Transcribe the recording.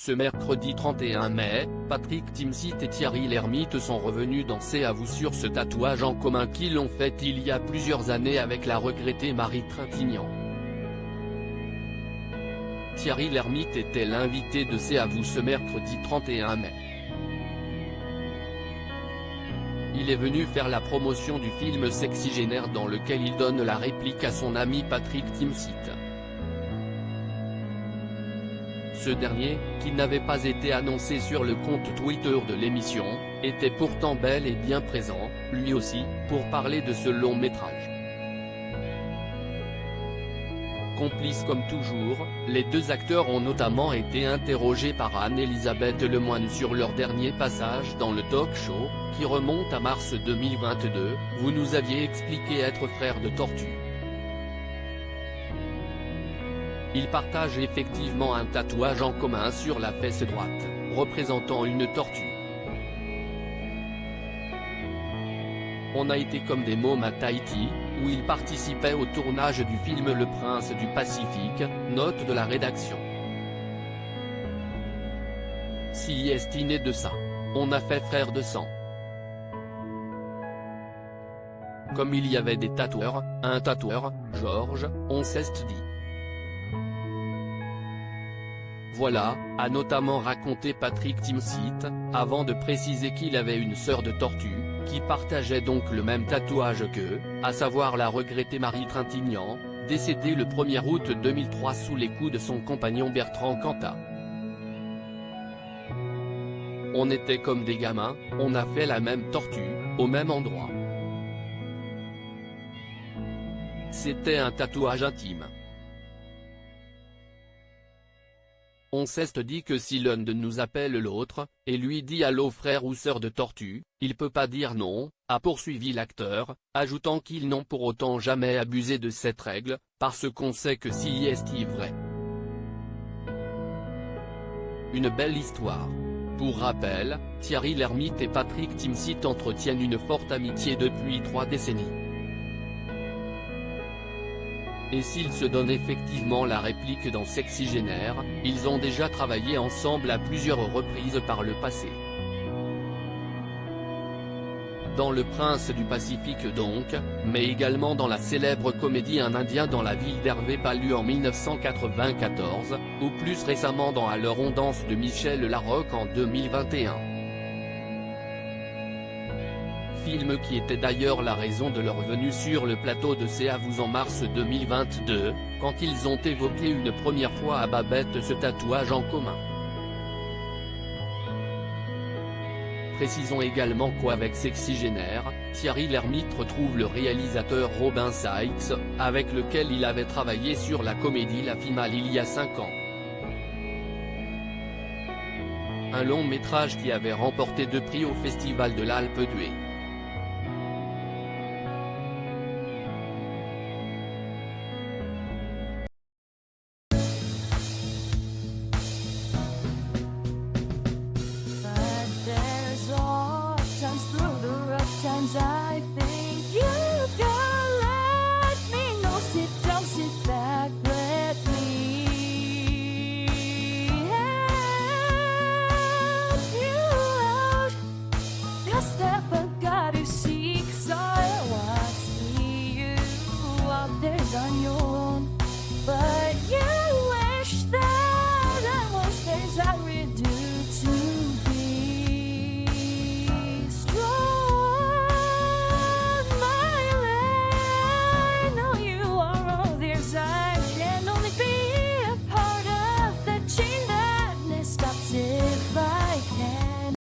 Ce mercredi 31 mai, Patrick Timsit et Thierry Lhermitte sont revenus danser à vous sur ce tatouage en commun qu'ils ont fait il y a plusieurs années avec la regrettée Marie Trintignant. Thierry Lhermitte était l'invité de C'est à vous ce mercredi 31 mai. Il est venu faire la promotion du film Sexygénaire dans lequel il donne la réplique à son ami Patrick Timsit. Ce dernier, qui n'avait pas été annoncé sur le compte Twitter de l'émission, était pourtant bel et bien présent, lui aussi, pour parler de ce long métrage. Complices comme toujours, les deux acteurs ont notamment été interrogés par Anne-Elisabeth Lemoine sur leur dernier passage dans le talk-show, qui remonte à mars 2022, « Vous nous aviez expliqué être frère de tortue ». Ils partagent effectivement un tatouage en commun sur la fesse droite, représentant une tortue. On a été comme des mômes à Tahiti, où ils participaient au tournage du film Le Prince du Pacifique, note de la rédaction. Si est né de ça. On a fait frère de sang. Comme il y avait des tatoueurs, un tatoueur, Georges, on s'est dit. Voilà, a notamment raconté Patrick Timsit, avant de préciser qu'il avait une sœur de tortue, qui partageait donc le même tatouage qu'eux, à savoir la regrettée Marie Trintignant, décédée le 1er août 2003 sous les coups de son compagnon Bertrand Cantat. On était comme des gamins, on a fait la même tortue, au même endroit. C'était un tatouage intime. On s'est dit que si l'un de nous appelle l'autre, et lui dit allô frère ou sœur de tortue, il peut pas dire non, a poursuivi l'acteur, ajoutant qu'ils n'ont pour autant jamais abusé de cette règle, parce qu'on sait que si est vrai. Une belle histoire. Pour rappel, Thierry Lhermitte et Patrick Timsit entretiennent une forte amitié depuis 3 décennies. Et s'ils se donnent effectivement la réplique dans Sexygénaire, ils ont déjà travaillé ensemble à plusieurs reprises par le passé. Dans Le Prince du Pacifique donc, mais également dans la célèbre comédie Un Indien dans la ville d'Hervé Palu en 1994, ou plus récemment dans Alors on danse de Michel Larocque en 2021. Film qui était d'ailleurs la raison de leur venue sur le plateau de C'est à vous en mars 2022, quand ils ont évoqué une première fois à Babette ce tatouage en commun. Précisons également qu'avec Sexygénaire, Thierry Lhermitte retrouve le réalisateur Robin Sykes, avec lequel il avait travaillé sur la comédie La Finale il y a 5 ans. Un long métrage qui avait remporté 2 prix au Festival de l'Alpe d'Huez.